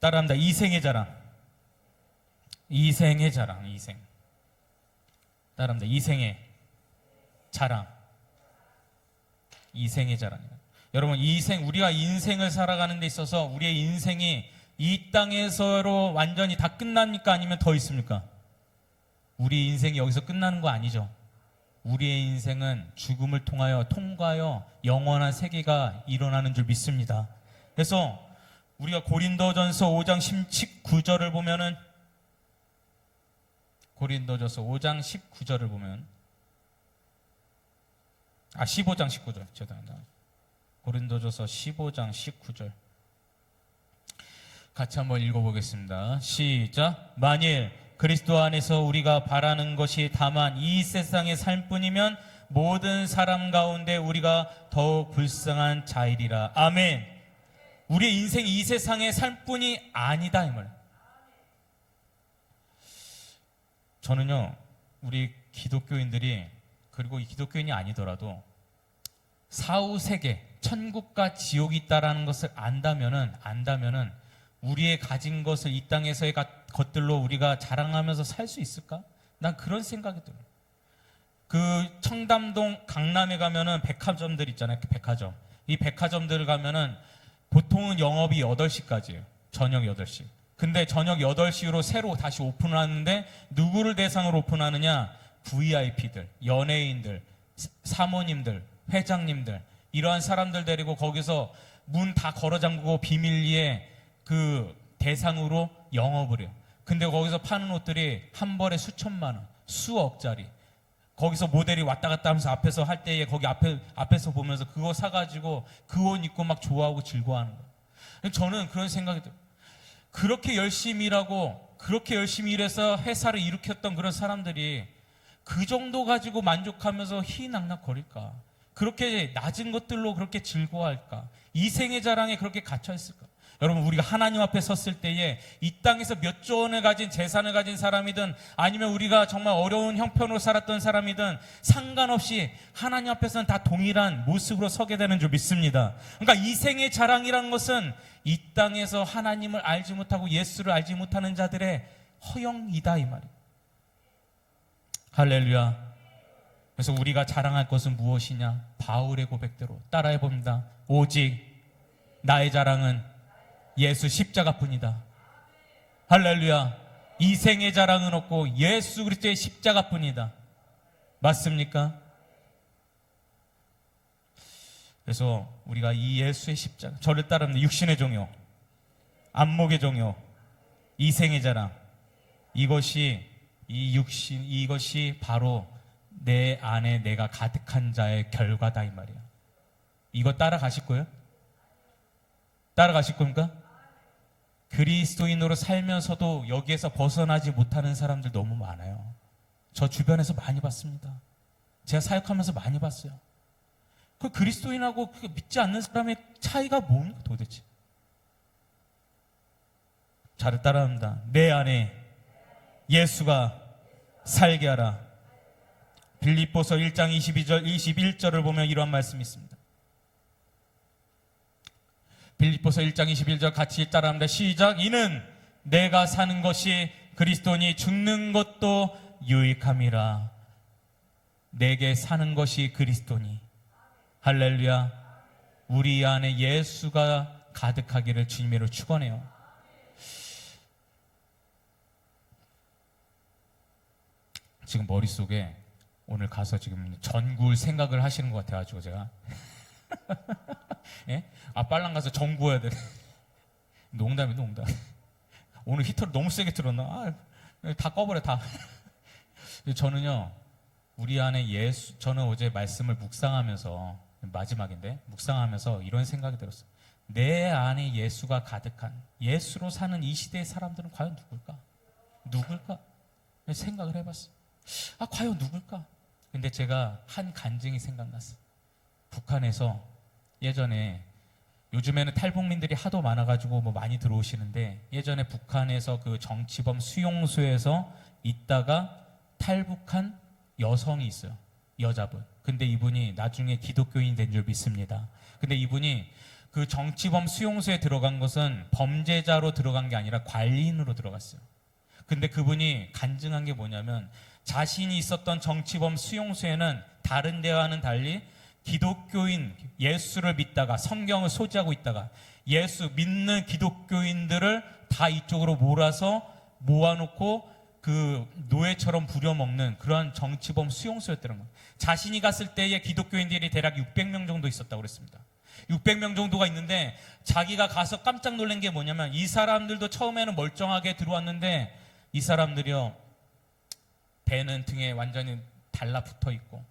따라합니다. 이생의 자랑. 이생의 자랑. 이생. 따라합니다. 이생의 자랑. 이생의 자랑이다. 여러분 우리가 인생을 살아가는 데 있어서 우리의 인생이 이 땅에서로 완전히 다 끝납니까? 아니면 더 있습니까? 우리 인생이 여기서 끝나는 거 아니죠. 우리의 인생은 죽음을 통과하여 영원한 세계가 일어나는 줄 믿습니다. 그래서 우리가 고린도전서 5장 19절을 보면은, 고린도전서 5장 19절을 보면, 15장 19절, 죄송합니다. 고린도전서 15장 19절 같이 한번 읽어보겠습니다. 시작. 만일 그리스도 안에서 우리가 바라는 것이 다만 이 세상의 삶뿐이면 모든 사람 가운데 우리가 더욱 불쌍한 자이리라. 아멘. 우리의 인생이 이 세상의 삶뿐이 아니다, 이 말. 저는요, 우리 기독교인들이, 그리고 이 기독교인이 아니더라도 사후세계, 천국과 지옥이 있다라는 것을 안다면은 우리의 가진 것을 이 땅에서의 것들로 우리가 자랑하면서 살 수 있을까? 난 그런 생각이 들어요. 그 청담동 강남에 가면은 백화점들 있잖아요. 백화점. 이 백화점들 가면은 보통은 영업이 8시까지예요. 저녁 8시. 근데 저녁 8시로 새로 다시 오픈을 하는데 누구를 대상으로 오픈하느냐? VIP들, 연예인들, 사모님들, 회장님들, 이러한 사람들 데리고 거기서 문 다 걸어 잠그고 비밀리에 그 대상으로 영업을 해요. 근데 거기서 파는 옷들이 한 벌에 수천만 원, 수억짜리. 거기서 모델이 왔다 갔다 하면서 앞에서 할 때에 거기 앞에서 보면서 그거 사가지고 그 옷 입고 막 좋아하고 즐거워하는 거예요. 저는 그런 생각이 들어요. 그렇게 열심히 일하고 그렇게 열심히 일해서 회사를 일으켰던 그런 사람들이 그 정도 가지고 만족하면서 희낙낙거릴까? 그렇게 낮은 것들로 그렇게 즐거워할까? 이 생의 자랑에 그렇게 갇혀있을까? 여러분, 우리가 하나님 앞에 섰을 때에 이 땅에서 몇 조 원을 가진 재산을 가진 사람이든 아니면 우리가 정말 어려운 형편으로 살았던 사람이든 상관없이 하나님 앞에서는 다 동일한 모습으로 서게 되는 줄 믿습니다. 그러니까 이 생의 자랑이라는 것은 이 땅에서 하나님을 알지 못하고 예수를 알지 못하는 자들의 허영이다, 이 말이에요. 할렐루야. 그래서 우리가 자랑할 것은 무엇이냐? 바울의 고백대로 따라해 봅니다. 오직 나의 자랑은 예수 십자가뿐이다. 할렐루야. 이 생의 자랑은 없고 예수 그리스도의 십자가뿐이다. 맞습니까? 그래서 우리가 이 예수의 십자가, 저를 따르는 육신의 종요, 안목의 종요, 이 생의 자랑, 이것이 바로 내 안에 내가 가득한 자의 결과다, 이 말이야. 이거 따라가실 거예요? 따라가실 겁니까? 그리스도인으로 살면서도 여기에서 벗어나지 못하는 사람들 너무 많아요. 저 주변에서 많이 봤습니다. 제가 사역하면서 많이 봤어요. 그 그리스도인하고 믿지 않는 사람의 차이가 뭡니까 도대체? 저를 따라합니다. 내 안에 예수가 살게 하라. 빌립보서 1장 21절을 보면 이러한 말씀이 있습니다. 빌립보서 1장 21절 같이 따라합니다. 시작. 이는 내가 사는 것이 그리스도니 죽는 것도 유익함이라. 내게 사는 것이 그리스도니. 할렐루야. 우리 안에 예수가 가득하기를 주님으로 축원해요. 지금 머릿속에 오늘 가서 지금 전구울 생각을 하시는 것 같아가지고 제가 예? 빨랑 가서 전 구워야 돼. 농담이다, 농담. 오늘 히터를 너무 세게 틀었나? 다 꺼버려, 다. 저는요, 우리 안에 저는 어제 말씀을 묵상하면서, 마지막인데, 묵상하면서 이런 생각이 들었어요. 내 안에 예수가 가득한, 예수로 사는 이 시대의 사람들은 과연 누굴까? 생각을 해봤어요. 과연 누굴까? 근데 제가 한 간증이 생각났어요. 북한에서 예전에, 요즘에는 탈북민들이 하도 많아가지고 많이 들어오시는데, 예전에 북한에서 그 정치범 수용소에서 있다가 탈북한 여성이 있어요. 여자분. 근데 이분이 나중에 기독교인이 된 줄 믿습니다. 근데 이분이 그 정치범 수용소에 들어간 것은 범죄자로 들어간 게 아니라 관리인으로 들어갔어요. 근데 그분이 간증한 게 뭐냐면, 자신이 있었던 정치범 수용소에는 다른 데와는 달리 기독교인, 예수를 믿다가 성경을 소지하고 있다가 예수 믿는 기독교인들을 다 이쪽으로 몰아서 모아놓고 그 노예처럼 부려먹는 그러한 정치범 수용소였다는 거예요. 자신이 갔을 때의 기독교인들이 대략 600명 정도 있었다고 그랬습니다. 600명 정도가 있는데 자기가 가서 깜짝 놀란 게 뭐냐면 이 사람들도 처음에는 멀쩡하게 들어왔는데 이 사람들이요, 배는 등에 완전히 달라붙어 있고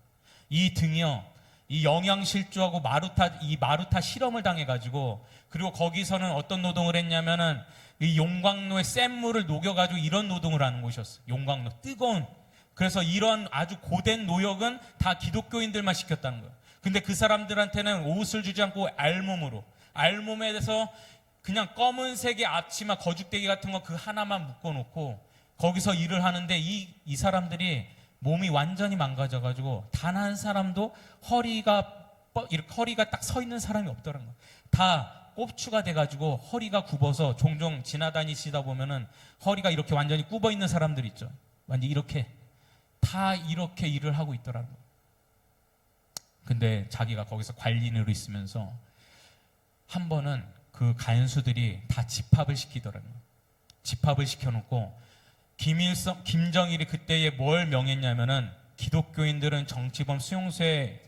이 등이요, 이 영양실조하고 마루타 실험을 당해가지고, 그리고 거기서는 어떤 노동을 했냐면은 이 용광로에 센 물을 녹여가지고 이런 노동을 하는 곳이었어요. 용광로, 뜨거운. 그래서 이런 아주 고된 노역은 다 기독교인들만 시켰다는 거예요. 근데 그 사람들한테는 옷을 주지 않고 알몸에 대해서 그냥 검은색의 앞치마, 거죽대기 같은 거 그 하나만 묶어놓고 거기서 일을 하는데 이 사람들이 몸이 완전히 망가져가지고 단 한 사람도 허리가 딱 서 있는 사람이 없더라는 거예요. 다 꼽추가 돼가지고 허리가 굽어서 종종 지나다니시다 보면은 허리가 이렇게 완전히 굽어 있는 사람들 있죠. 완전 이렇게 다 이렇게 일을 하고 있더라는 거예요. 근데 자기가 거기서 관리인으로 있으면서 한 번은 그 간수들이 다 집합을 시키더라는 거예요. 집합을 시켜놓고 김정일이 그때에 뭘 명했냐면은 기독교인들은 정치범 수용소에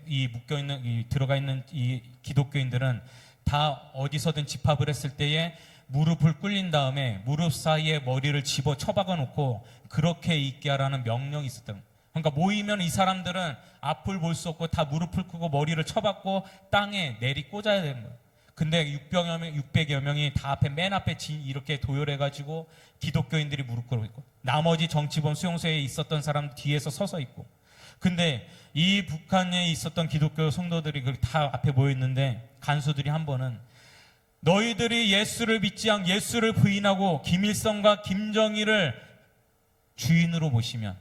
들어가 있는 이 기독교인들은 다 어디서든 집합을 했을 때에 무릎을 꿇린 다음에 무릎 사이에 머리를 집어 쳐박아 놓고 그렇게 있게 하라는 명령이 있었던 거예요. 그러니까 모이면 이 사람들은 앞을 볼 수 없고 다 무릎을 꿇고 머리를 쳐박고 땅에 내리 꽂아야 되는 거예요. 근데 600여 명이 다 맨 앞에 이렇게 도열해가지고 기독교인들이 무릎 꿇고 있고 나머지 정치범 수용소에 있었던 사람 뒤에서 서서 있고, 근데 이 북한에 있었던 기독교 성도들이 다 앞에 모여 있는데 간수들이 한 번은 너희들이 예수를 믿지 않고 예수를 부인하고 김일성과 김정일을 주인으로 모시면,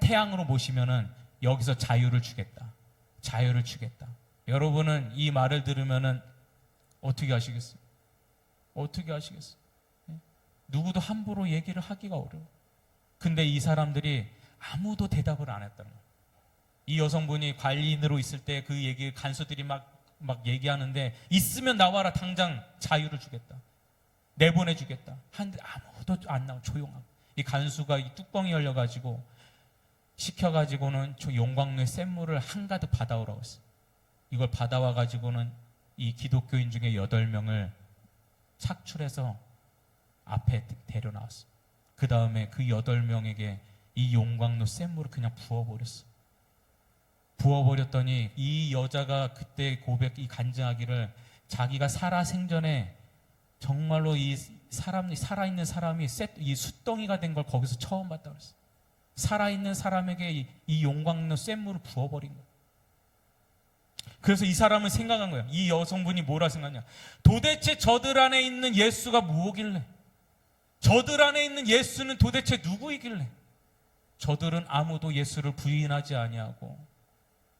태양으로 모시면은 여기서 자유를 주겠다. 여러분은 이 말을 들으면은 어떻게 하시겠어요? 누구도 함부로 얘기를 하기가 어려워. 근데 이 사람들이 아무도 대답을 안 했다는 거예요. 이 여성분이 관리인으로 있을 때 그 얘기 간수들이 막 얘기하는데 있으면 나와라, 당장 자유를 주겠다, 내보내주겠다 하는데 아무도 안 나와. 조용하고 이 간수가 이 뚜껑이 열려가지고 시켜가지고는 저 용광로의 센 물을 한가득 받아오라고 했어요. 이걸 받아와가지고는 이 기독교인 중에 8명을 착출해서 앞에 데려나왔어요. 그 다음에 그 8명에게 이 용광로 센 물을 그냥 부어버렸어. 부어버렸더니 이 여자가 그때 이 간증하기를 자기가 살아생전에 정말로 이 살아있는 사람이 이 숫덩이가 된 걸 거기서 처음 봤다고 그랬어. 살아있는 사람에게 이 용광로 센 물을 부어버린 거야. 그래서 이 사람은 생각한 거야. 이 여성분이 뭐라 생각하냐, 도대체 저들 안에 있는 예수가 뭐길래, 저들 안에 있는 예수는 도대체 누구이길래 저들은 아무도 예수를 부인하지 아니하고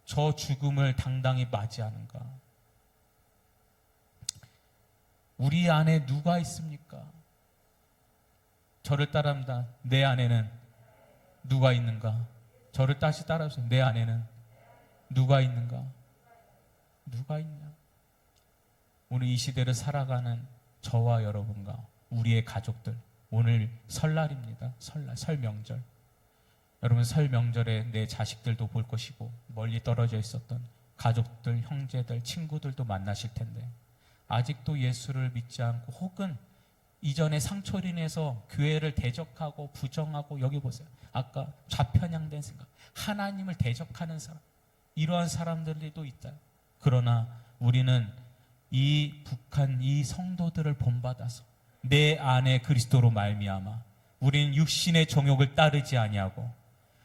저 죽음을 당당히 맞이하는가. 우리 안에 누가 있습니까? 저를 따라합니다. 내 안에는 누가 있는가? 저를 다시 따라하세요. 내 안에는 누가 있는가? 누가 있냐? 오늘 이 시대를 살아가는 저와 여러분과 우리의 가족들, 오늘 설날입니다. 설 명절. 여러분, 설 명절에 내 자식들도 볼 것이고 멀리 떨어져 있었던 가족들, 형제들, 친구들도 만나실 텐데 아직도 예수를 믿지 않고 혹은 이전에 상처로 인해서 교회를 대적하고 부정하고, 여기 보세요. 아까 좌편향된 생각, 하나님을 대적하는 사람, 이러한 사람들도 있다. 그러나 우리는 이 북한 이 성도들을 본받아서 내 안에 그리스도로 말미암아 우리는 육신의 정욕을 따르지 아니하고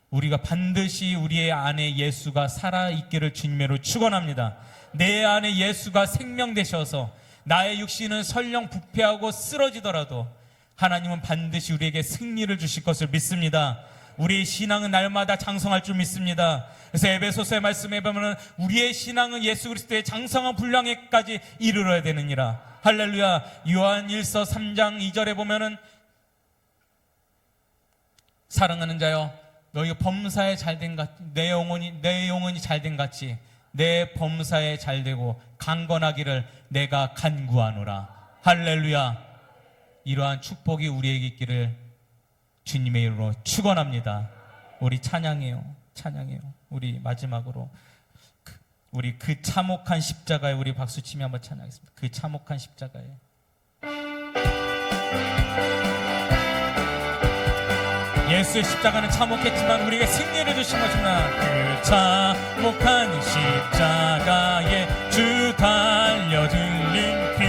우리가 반드시 우리의 안에 예수가 살아있기를 주님으로 축원합니다. 내 안에 예수가 생명 되셔서 나의 육신은 설령 부패하고 쓰러지더라도 하나님은 반드시 우리에게 승리를 주실 것을 믿습니다. 우리의 신앙은 날마다 장성할 줄 믿습니다. 그래서 에베소서의 말씀에 보면 우리의 신앙은 예수 그리스도의 장성한 분량에까지 이르러야 되느니라. 할렐루야. 요한 1서 3장 2절에 보면은 사랑하는 자여, 너희가 범사에 잘된 같이 내 영혼이 잘된 같이 내 범사에 잘되고 강건하기를 내가 간구하노라. 할렐루야. 이러한 축복이 우리에게 있기를 주님의 이름으로 축원합니다. 우리 찬양해요. 찬양해요. 우리 마지막으로 우리 그 참혹한 십자가에 우리 박수치며 한번 찬양하겠습니다. 그 참혹한 십자가에. 예수의 십자가는 참혹했지만 우리에게 승리를 주신 것입니다. 그 참혹한 십자가에 주 달려 흘린 피,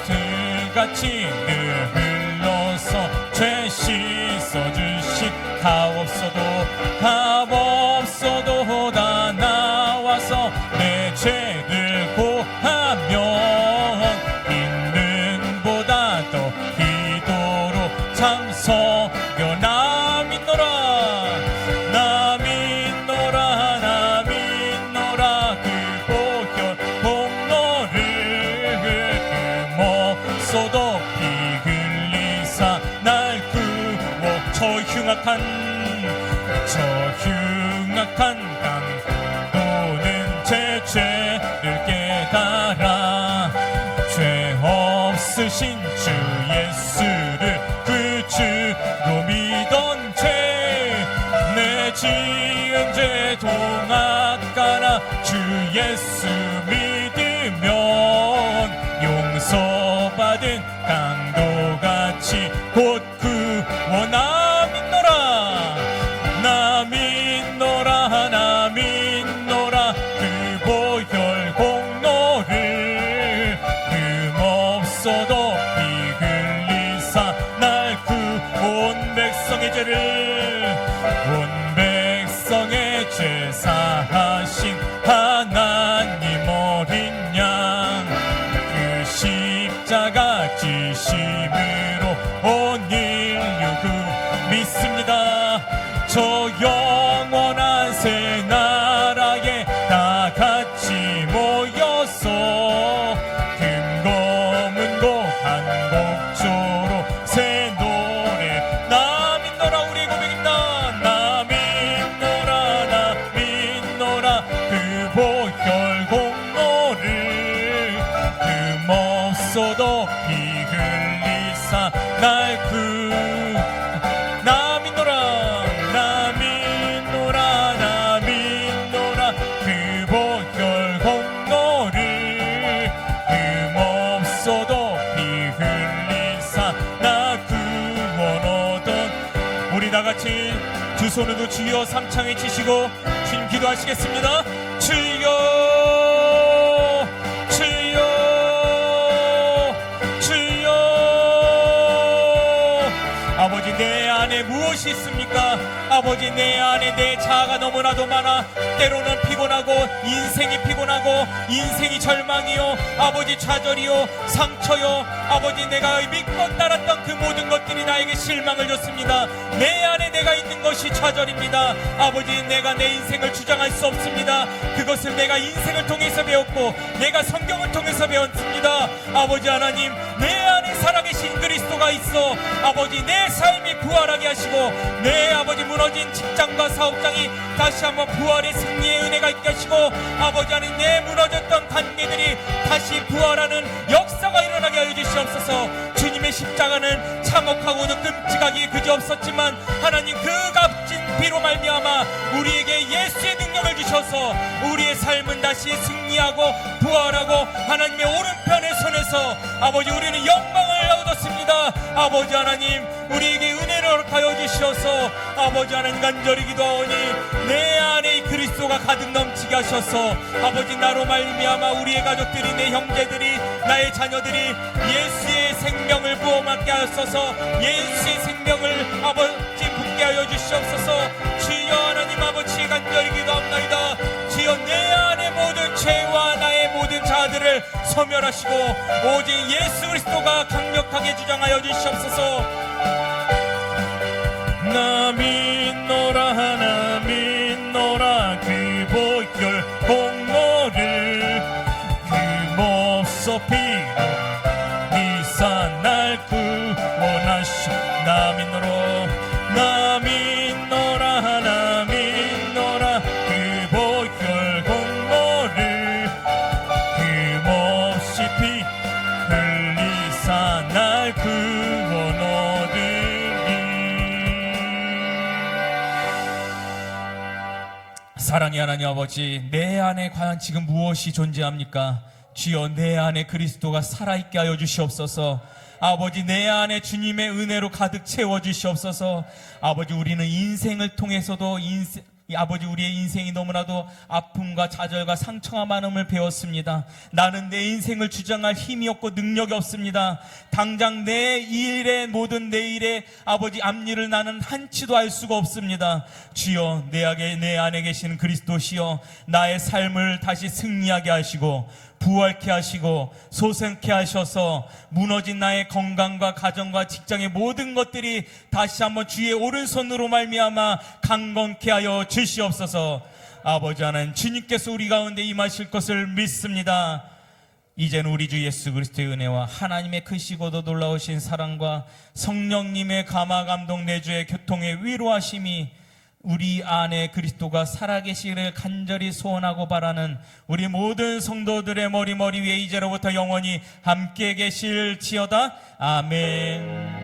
그들같이 늘 흘러서 죄 씻어주신 값없어도 다 나와서 내 죄를 고하면 있는보다 더 기도로 참석여 나 믿노라. 나 믿노라. 나 믿노라. 그 보혈 공로를 금없어도 피 흘리사 날 구워 저 흉악한 강도는 제 죄를 깨달아 죄 없으신 주 예수를 그 주로 믿은 죄 내 지은 죄 동악가나 주 예수 믿으면 용서받은 강도같이 곧 구원 나 믿노라. 나 믿노라. 나 믿노라. 그 보혈 공로를 금없어도 피 흘리사 날 온 백성의 죄를 온 백성의 죄 사하신 하나님 어린 양 그 십자가 지심으로 온 인류 그 믿습니다. 저 영원한 새 나라에 다 같이 모여서 금검은고 한곡조로 새 노래 나 믿노라. 우리의 고백입니다. 나 믿노라. 나 믿노라. 그 보혈 공로를 금없어도 피 흘리사 날 나 믿노라. 나 믿노라. 나 믿노라. 그 보혈 공로를 금없어도 피 흘리사 나 구원 얻은 우리 다같이 두 손으로 주여 삼창에 치시고 주님 기도하시겠습니다. 주여 주여 주여. 아버지 내 안에 무엇이 있습니까? 아버지 내 안에 내 자아가 너무나도 많아 때로는 피곤하고 인생이 피곤하고 인생이 절망이요 아버지 좌절이요 상처요 아버지 내가 믿고 따랐던 그 모든 것들이 나에게 실망을 줬습니다. 내 안에 내가 있는 것이 좌절입니다. 아버지 내가 내 인생을 주장할 수 없습니다. 그것을 내가 인생을 통해서 배웠고 내가 성경을 통해서 배웠습니다. 아버지 하나님 내 안에 살아계신 그리스도가 있어 아버지 내 삶이 부활하게 하시고 내 아버지 무너진 직장과 사업장이 다시 한번 부활의 승리의 은혜가 있게 하시고 아버지 하나님 내 무너졌던 관계들이 다시 부활하는 역사가 일어나게 하여 주시옵소서. 주님의 십자가는 참혹하고도 끔찍하기에 그지없었지만 하나님 그 값진 피로 말미암아 우리에게 예수의 능력을 주셔서 우리의 삶은 다시 승리하고 부활하고 하나님의 오른편의 손에서 아버지 우리는 영광을 얻었습니다. 아버지 하나님 우리에게 은혜를 허락하여 주시어서 아버지 하나님 간절히 기도하오니 내 안에 이 그리스도가 가득 넘치게 하셔서 아버지 나로 말미암아 우리의 가족들이 내 형제들이 나의 자녀들이 예수의 생명을 부어맞게 하셔서 예수의 생명을 아버지 붙게 하여 주시옵소서. 주여 하나님 아버지 간절히 기도합나이다. 주여 내 안의 모든 죄와 나의 모든 자들을 소멸하시고 오직 예수 그리스도가 강력하게 주장하여 주시옵소서. 나 믿노라. 나 믿노라. 그 보혈 공로를 금없어 피로 이사 날 구원하시. 나 믿노라. 나 믿노라. 나 믿노라. 그 보혈 사랑의 하나님 아버지, 내 안에 과연 지금 무엇이 존재합니까? 주여, 내 안에 그리스도가 살아있게 하여 주시옵소서. 아버지, 내 안에 주님의 은혜로 가득 채워주시옵소서. 아버지, 우리는 인생을 통해서도 아버지, 우리의 인생이 너무나도 아픔과 좌절과 상처가 많음을 배웠습니다. 나는 내 인생을 주장할 힘이 없고 능력이 없습니다. 당장 내 일에, 모든 내 일에 아버지 앞일을 나는 한치도 알 수가 없습니다. 주여, 내 안에 계신 그리스도시여, 나의 삶을 다시 승리하게 하시고 부활케 하시고 소생케 하셔서 무너진 나의 건강과 가정과 직장의 모든 것들이 다시 한번 주의 오른손으로 말미암아 강건케 하여 주시옵소서. 아버지 하나님, 주님께서 우리 가운데 임하실 것을 믿습니다. 이제는 우리 주 예수 그리스도의 은혜와 하나님의 크시고도 놀라우신 사랑과 성령님의 감화 감동 내주의 교통의 위로하심이 우리 안에 그리스도가 살아계시기를 간절히 소원하고 바라는 우리 모든 성도들의 머리 위에 이제로부터 영원히 함께 계실지어다. 아멘.